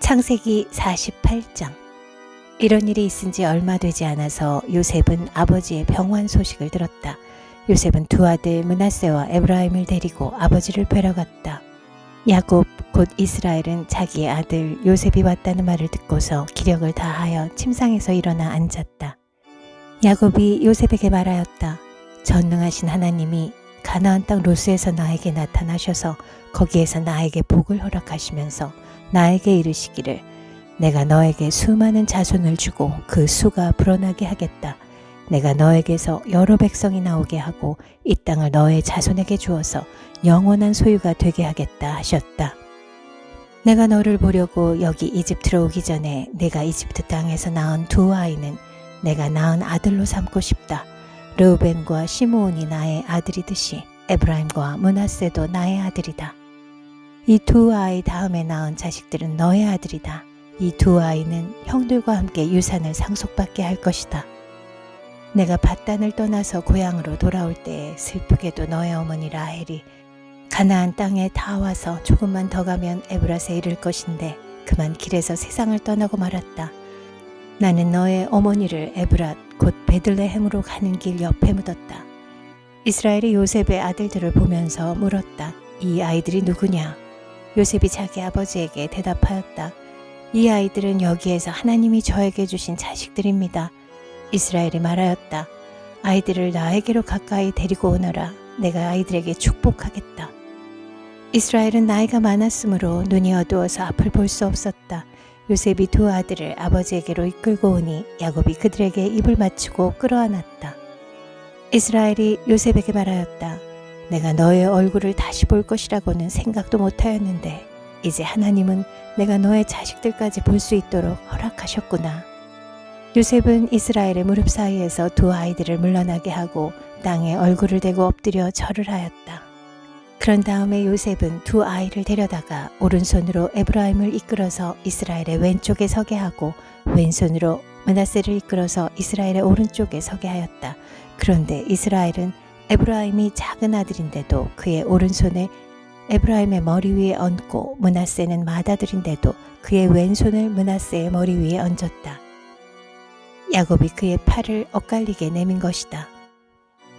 창세기 48장. 이런 일이 있은 지 얼마 되지 않아서 요셉은 아버지의 병환 소식을 들었다. 요셉은 두 아들 므낫세와 에브라임을 데리고 아버지를 뵈러 갔다. 야곱 곧 이스라엘은 자기의 아들 요셉이 왔다는 말을 듣고서 기력을 다하여 침상에서 일어나 앉았다. 야곱이 요셉에게 말하였다. 전능하신 하나님이 가나안 땅 루스에서 나에게 나타나셔서 거기에서 나에게 복을 허락하시면서 나에게 이르시기를 내가 너에게 수많은 자손을 주고 그 수가 불어나게 하겠다. 내가 너에게서 여러 백성이 나오게 하고 이 땅을 너의 자손에게 주어서 영원한 소유가 되게 하겠다 하셨다. 내가 너를 보려고 여기 이집트로 오기 전에 내가 이집트 땅에서 낳은 두 아이는 내가 낳은 아들로 삼고 싶다. 르우벤과 시므온이 나의 아들이듯이 에브라임과 므낫세도 나의 아들이다. 이 두 아이 다음에 낳은 자식들은 너의 아들이다. 이 두 아이는 형들과 함께 유산을 상속받게 할 것이다. 내가 밧단을 떠나서 고향으로 돌아올 때에 슬프게도 너의 어머니 라헬이 가나안 땅에 다 와서 조금만 더 가면 에브라스에 이를 것인데 그만 길에서 세상을 떠나고 말았다. 나는 너의 어머니를 에브랏 곧 베들레헴으로 가는 길 옆에 묻었다. 이스라엘이 요셉의 아들들을 보면서 물었다. 이 아이들이 누구냐? 요셉이 자기 아버지에게 대답하였다. 이 아이들은 여기에서 하나님이 저에게 주신 자식들입니다. 이스라엘이 말하였다. 아이들을 나에게로 가까이 데리고 오너라. 내가 아이들에게 축복하겠다. 이스라엘은 나이가 많았으므로 눈이 어두워서 앞을 볼 수 없었다. 요셉이 두 아들을 아버지에게로 이끌고 오니 야곱이 그들에게 입을 맞추고 끌어안았다. 이스라엘이 요셉에게 말하였다. 내가 너의 얼굴을 다시 볼 것이라고는 생각도 못하였는데 이제 하나님은 내가 너의 자식들까지 볼 수 있도록 허락하셨구나. 요셉은 이스라엘의 무릎 사이에서 두 아이들을 물러나게 하고 땅에 얼굴을 대고 엎드려 절을 하였다. 그런 다음에 요셉은 두 아이를 데려다가 오른손으로 에브라임을 이끌어서 이스라엘의 왼쪽에 서게 하고 왼손으로 므낫세를 이끌어서 이스라엘의 오른쪽에 서게 하였다. 그런데 이스라엘은 에브라임이 작은 아들인데도 그의 오른손을 에브라임의 머리 위에 얹고 므낫세는 맏아들인데도 그의 왼손을 므낫세의 머리 위에 얹었다. 야곱이 그의 팔을 엇갈리게 내민 것이다.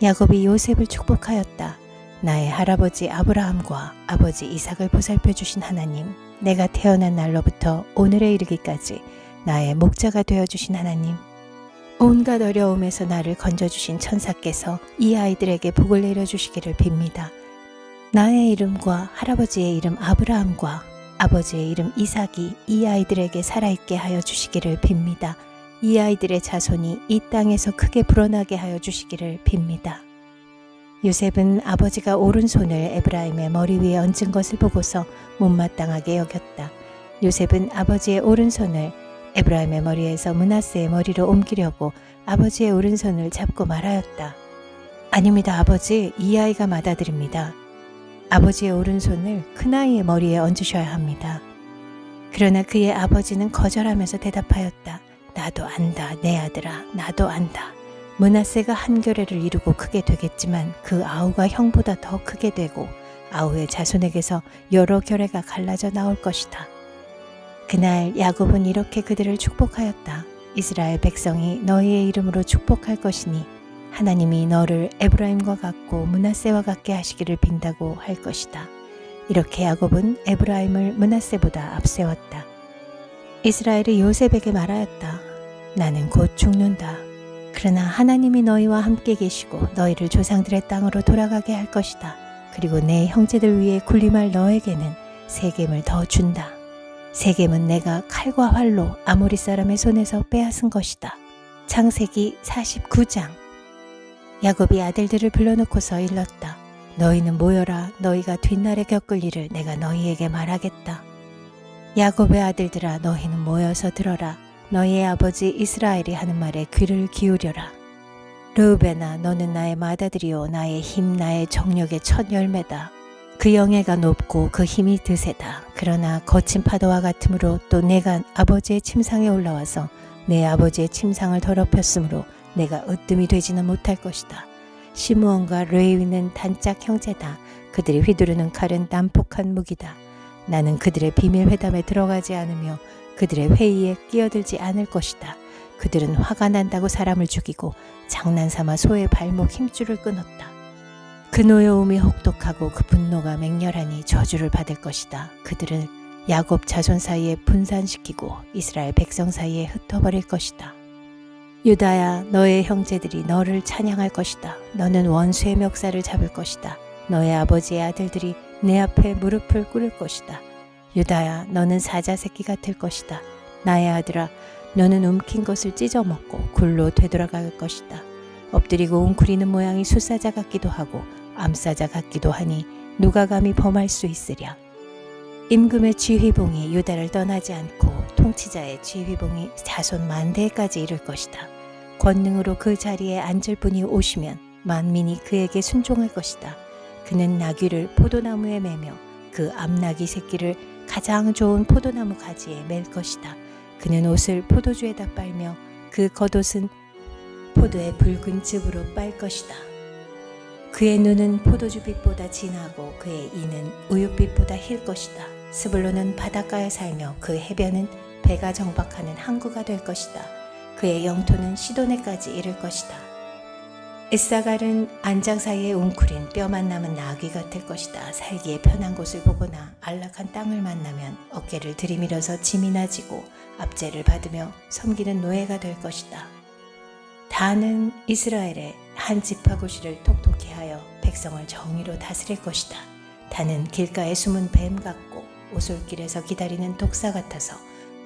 야곱이 요셉을 축복하였다. 나의 할아버지 아브라함과 아버지 이삭을 보살펴 주신 하나님, 내가 태어난 날로부터 오늘에 이르기까지 나의 목자가 되어 주신 하나님, 온갖 어려움에서 나를 건져주신 천사께서 이 아이들에게 복을 내려주시기를 빕니다. 나의 이름과 할아버지의 이름 아브라함과 아버지의 이름 이삭이 이 아이들에게 살아있게 하여 주시기를 빕니다. 이 아이들의 자손이 이 땅에서 크게 불어나게 하여 주시기를 빕니다. 요셉은 아버지가 오른손을 에브라임의 머리 위에 얹은 것을 보고서 못마땅하게 여겼다. 요셉은 아버지의 오른손을 에브라임의 머리에서 므낫세의 머리로 옮기려고 아버지의 오른손을 잡고 말하였다. 아닙니다, 아버지. 이 아이가 맏아들입니다. 아버지의 오른손을 큰아이의 머리에 얹으셔야 합니다. 그러나 그의 아버지는 거절하면서 대답하였다. 나도 안다, 내 아들아, 나도 안다. 므낫세가 한 교례를 이루고 크게 되겠지만 그 아우가 형보다 더 크게 되고 아우의 자손에게서 여러 교례가 갈라져 나올 것이다. 그날 야곱은 이렇게 그들을 축복하였다. 이스라엘 백성이 너희의 이름으로 축복할 것이니 하나님이 너를 에브라임과 같고 므낫세와 같게 하시기를 빈다고 할 것이다. 이렇게 야곱은 에브라임을 므낫세보다 앞세웠다. 이스라엘이 요셉에게 말하였다. 나는 곧 죽는다. 그러나 하나님이 너희와 함께 계시고 너희를 조상들의 땅으로 돌아가게 할 것이다. 그리고 내 형제들 위에 군림할 너에게는 세겜을 더 준다. 세겜은 내가 칼과 활로 아모리 사람의 손에서 빼앗은 것이다. 창세기 49장. 야곱이 아들들을 불러놓고서 일렀다. 너희는 모여라. 너희가 뒷날에 겪을 일을 내가 너희에게 말하겠다. 야곱의 아들들아, 너희는 모여서 들어라. 너희의 아버지 이스라엘이 하는 말에 귀를 기울여라. 르우벤아, 너는 나의 맏아들이요 나의 힘, 나의 정력의 첫 열매다. 그 영예가 높고 그 힘이 드세다. 그러나 거친 파도와 같으므로 또 내가 아버지의 침상에 올라와서 내 아버지의 침상을 더럽혔으므로 내가 으뜸이 되지는 못할 것이다. 시므온과 레위는 단짝 형제다. 그들이 휘두르는 칼은 난폭한 무기다. 나는 그들의 비밀 회담에 들어가지 않으며 그들의 회의에 끼어들지 않을 것이다. 그들은 화가 난다고 사람을 죽이고 장난삼아 소의 발목 힘줄을 끊었다. 그 노여움이 혹독하고 그 분노가 맹렬하니 저주를 받을 것이다. 그들은 야곱 자손 사이에 분산시키고 이스라엘 백성 사이에 흩어버릴 것이다. 유다야, 너의 형제들이 너를 찬양할 것이다. 너는 원수의 멱살을 잡을 것이다. 너의 아버지의 아들들이 내 앞에 무릎을 꿇을 것이다. 유다야, 너는 사자 새끼 같을 것이다. 나의 아들아, 너는 움킨 것을 찢어먹고 굴로 되돌아갈 것이다. 엎드리고 웅크리는 모양이 숫사자 같기도 하고 암사자 같기도 하니 누가 감히 범할 수 있으랴. 임금의 지휘봉이 유다를 떠나지 않고 통치자의 지휘봉이 자손 만대까지 이를 것이다. 권능으로 그 자리에 앉을 분이 오시면 만민이 그에게 순종할 것이다. 그는 나귀를 포도나무에 매며 그 암나귀 새끼를 가장 좋은 포도나무 가지에 맬 것이다. 그는 옷을 포도주에다 빨며 그 겉옷은 포도의 붉은 즙으로 빨 것이다. 그의 눈은 포도주빛보다 진하고 그의 이는 우윳빛보다 힐 것이다. 스불론은 바닷가에 살며 그 해변은 배가 정박하는 항구가 될 것이다. 그의 영토는 시도네까지 이를 것이다. 이사갈은 안장 사이에 웅크린 뼈만 남은 나귀 같을 것이다. 살기에 편한 곳을 보거나 안락한 땅을 만나면 어깨를 들이밀어서 짐이 나지고 압제를 받으며 섬기는 노예가 될 것이다. 다는 이스라엘의 한 지파고시를 똑똑히 하여 백성을 정의로 다스릴 것이다. 다는 길가에 숨은 뱀 같고 오솔길에서 기다리는 독사 같아서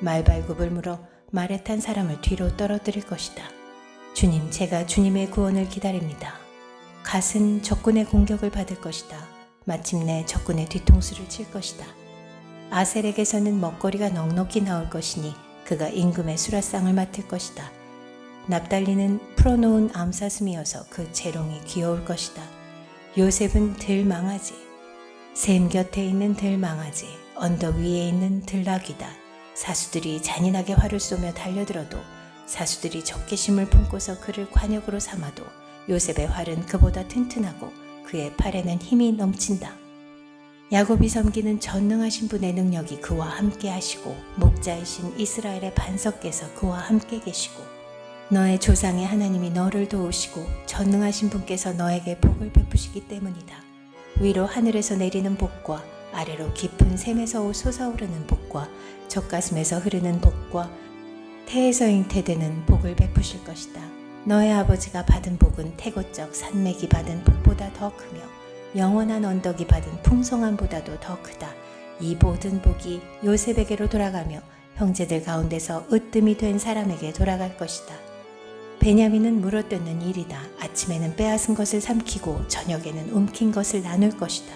말발굽을 물어 말에 탄 사람을 뒤로 떨어뜨릴 것이다. 주님, 제가 주님의 구원을 기다립니다. 갓은 적군의 공격을 받을 것이다. 마침내 적군의 뒤통수를 칠 것이다. 아셀에게서는 먹거리가 넉넉히 나올 것이니 그가 임금의 수라상을 맡을 것이다. 납달리는 풀어놓은 암사슴이어서 그 재롱이 귀여울 것이다. 요셉은 들망아지, 샘 곁에 있는 들망아지, 언덕 위에 있는 들나귀다. 사수들이 잔인하게 활을 쏘며 달려들어도 사수들이 적개심을 품고서 그를 관역으로 삼아도 요셉의 활은 그보다 튼튼하고 그의 팔에는 힘이 넘친다. 야곱이 섬기는 전능하신 분의 능력이 그와 함께 하시고 목자이신 이스라엘의 반석께서 그와 함께 계시고 너의 조상의 하나님이 너를 도우시고 전능하신 분께서 너에게 복을 베푸시기 때문이다. 위로 하늘에서 내리는 복과 아래로 깊은 샘에서 솟아오르는 복과 젖가슴에서 흐르는 복과 태에서 잉태되는 복을 베푸실 것이다. 너의 아버지가 받은 복은 태고적 산맥이 받은 복보다 더 크며 영원한 언덕이 받은 풍성함보다도 더 크다. 이 모든 복이 요셉에게로 돌아가며 형제들 가운데서 으뜸이 된 사람에게 돌아갈 것이다. 베냐민은 물어뜯는 일이다. 아침에는 빼앗은 것을 삼키고 저녁에는 움킨 것을 나눌 것이다.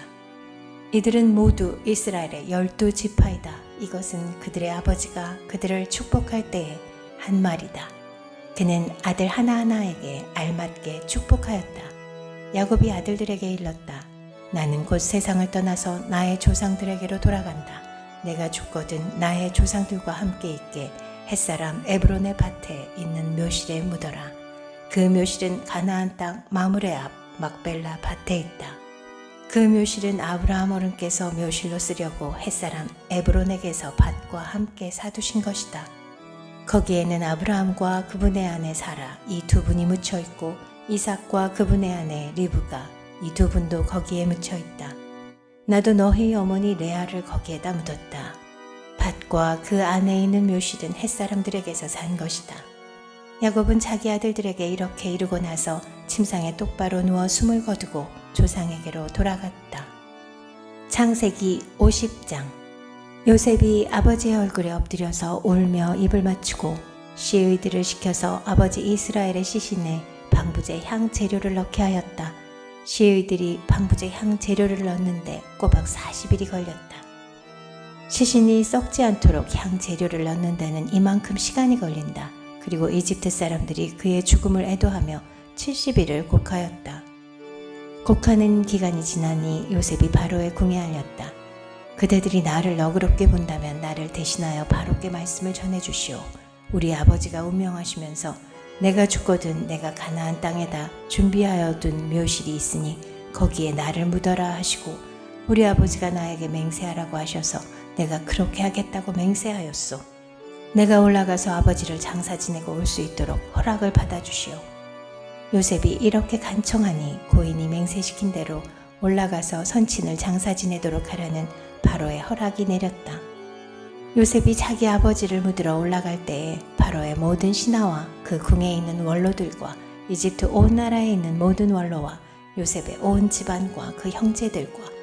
이들은 모두 이스라엘의 12지파이다. 이것은 그들의 아버지가 그들을 축복할 때의 한 말이다. 그는 아들 하나하나에게 알맞게 축복하였다. 야곱이 아들들에게 일렀다. 나는 곧 세상을 떠나서 나의 조상들에게로 돌아간다. 내가 죽거든 나의 조상들과 함께 있게 햇사람 에브론의 밭에 있는 묘실에 묻어라. 그 묘실은 가나안 땅 마므레 앞 막벨라 밭에 있다. 그 묘실은 아브라함 어른께서 묘실로 쓰려고 햇사람 에브론에게서 밭과 함께 사두신 것이다. 거기에는 아브라함과 그분의 아내 사라 이 두 분이 묻혀 있고 이삭과 그분의 아내 리브가 이 두 분도 거기에 묻혀 있다. 나도 너희 어머니 레아를 거기에다 묻었다. 밭과 그 안에 있는 묘실은 햇사람들에게서 산 것이다. 야곱은 자기 아들들에게 이렇게 이르고 나서 침상에 똑바로 누워 숨을 거두고 조상에게로 돌아갔다. 창세기 50장. 요셉이 아버지의 얼굴에 엎드려서 울며 입을 맞추고 시의들을 시켜서 아버지 이스라엘의 시신에 방부제 향 재료를 넣게 하였다. 시의들이 방부제 향 재료를 넣는데 꼬박 40일이 걸렸다. 시신이 썩지 않도록 향 재료를 넣는 데는 이만큼 시간이 걸린다. 그리고 이집트 사람들이 그의 죽음을 애도하며 70일을 곡하였다. 곡하는 기간이 지나니 요셉이 바로의 궁에 알렸다. 그대들이 나를 너그럽게 본다면 나를 대신하여 바로께 말씀을 전해주시오. 우리 아버지가 운명하시면서 내가 죽거든 내가 가나안 땅에다 준비하여 둔 묘실이 있으니 거기에 나를 묻어라 하시고 우리 아버지가 나에게 맹세하라고 하셔서 내가 그렇게 하겠다고 맹세하였소. 내가 올라가서 아버지를 장사 지내고 올 수 있도록 허락을 받아주시오. 요셉이 이렇게 간청하니 고인이 맹세시킨 대로 올라가서 선친을 장사 지내도록 하라는 바로의 허락이 내렸다. 요셉이 자기 아버지를 묻으러 올라갈 때에 바로의 모든 신하와 그 궁에 있는 원로들과 이집트 온 나라에 있는 모든 원로와 요셉의 온 집안과 그 형제들과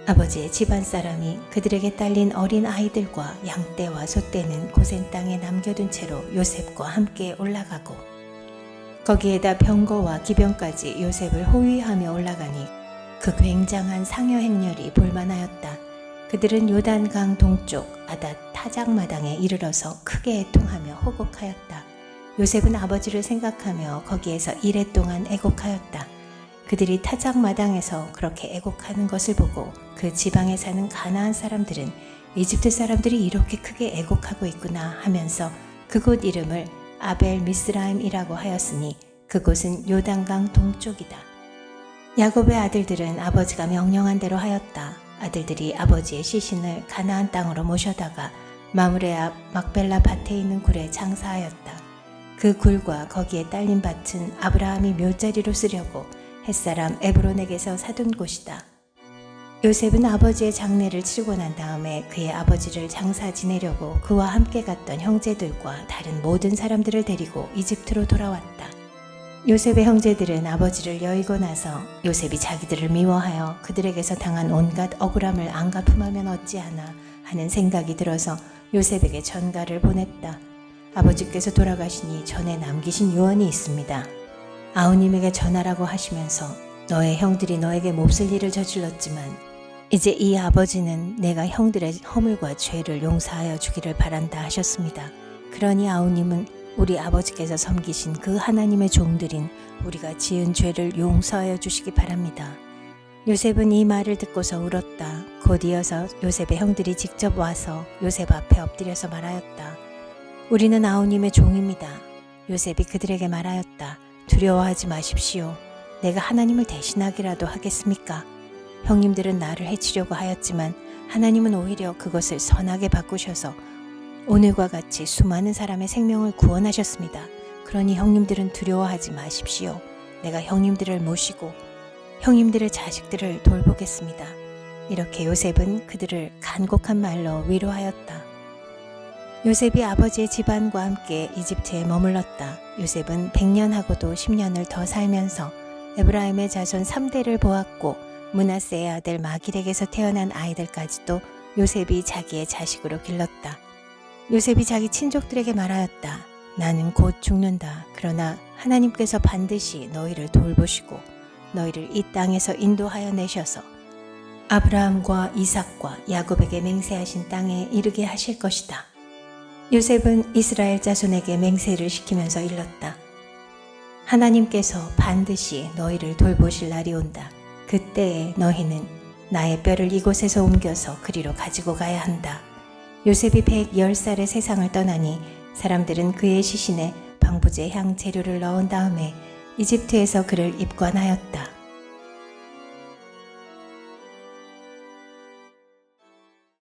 아버지의 집안 사람이 그들에게 딸린 어린 아이들과 양떼와 소떼는 고센 땅에 남겨둔 채로 요셉과 함께 올라가고 거기에다 병거와 기병까지 요셉을 호위하며 올라가니 그 굉장한 상여 행렬이 볼만하였다. 그들은 요단강 동쪽 아닷 타작마당에 이르러서 크게 애통하며 호곡하였다. 요셉은 아버지를 생각하며 거기에서 이레 동안 애곡하였다. 그들이 타작마당에서 그렇게 애곡하는 것을 보고 그 지방에 사는 가나안 사람들은 이집트 사람들이 이렇게 크게 애곡하고 있구나 하면서 그곳 이름을 아벨 미스라임이라고 하였으니 그곳은 요단강 동쪽이다. 야곱의 아들들은 아버지가 명령한 대로 하였다. 아들들이 아버지의 시신을 가나안 땅으로 모셔다가 마므레 앞 막벨라 밭에 있는 굴에 장사하였다. 그 굴과 거기에 딸린 밭은 아브라함이 묘자리로 쓰려고 햇사람 에브론에게서 사둔 곳이다. 요셉은 아버지의 장례를 치르고 난 다음에 그의 아버지를 장사 지내려고 그와 함께 갔던 형제들과 다른 모든 사람들을 데리고 이집트로 돌아왔다. 요셉의 형제들은 아버지를 여의고 나서 요셉이 자기들을 미워하여 그들에게서 당한 온갖 억울함을 안 갚음하면 어찌하나 하는 생각이 들어서 요셉에게 전가를 보냈다. 아버지께서 돌아가시니 전에 남기신 유언이 있습니다. 아우님에게 전하라고 하시면서 너의 형들이 너에게 몹쓸 일을 저질렀지만 이제 이 아버지는 내가 형들의 허물과 죄를 용서하여 주기를 바란다 하셨습니다. 그러니 아우님은 우리 아버지께서 섬기신 그 하나님의 종들인 우리가 지은 죄를 용서하여 주시기 바랍니다. 요셉은 이 말을 듣고서 울었다. 곧 이어서 요셉의 형들이 직접 와서 요셉 앞에 엎드려서 말하였다. 우리는 아우님의 종입니다. 요셉이 그들에게 말하였다. 두려워하지 마십시오. 내가 하나님을 대신하기라도 하겠습니까? 형님들은 나를 해치려고 하였지만 하나님은 오히려 그것을 선하게 바꾸셔서 오늘과 같이 수많은 사람의 생명을 구원하셨습니다. 그러니 형님들은 두려워하지 마십시오. 내가 형님들을 모시고 형님들의 자식들을 돌보겠습니다. 이렇게 요셉은 그들을 간곡한 말로 위로하였다. 요셉이 아버지의 집안과 함께 이집트에 머물렀다. 요셉은 100년하고도 10년을 더 살면서 에브라임의 자손 3대를 보았고 므낫세의 아들 마길에게서 태어난 아이들까지도 요셉이 자기의 자식으로 길렀다. 요셉이 자기 친족들에게 말하였다. 나는 곧 죽는다. 그러나 하나님께서 반드시 너희를 돌보시고 너희를 이 땅에서 인도하여 내셔서 아브라함과 이삭과 야곱에게 맹세하신 땅에 이르게 하실 것이다. 요셉은 이스라엘 자손에게 맹세를 시키면서 일렀다. 하나님께서 반드시 너희를 돌보실 날이 온다. 그때에 너희는 나의 뼈를 이곳에서 옮겨서 그리로 가지고 가야 한다. 요셉이 110살에 세상을 떠나니 사람들은 그의 시신에 방부제 향 재료를 넣은 다음에 이집트에서 그를 입관하였다.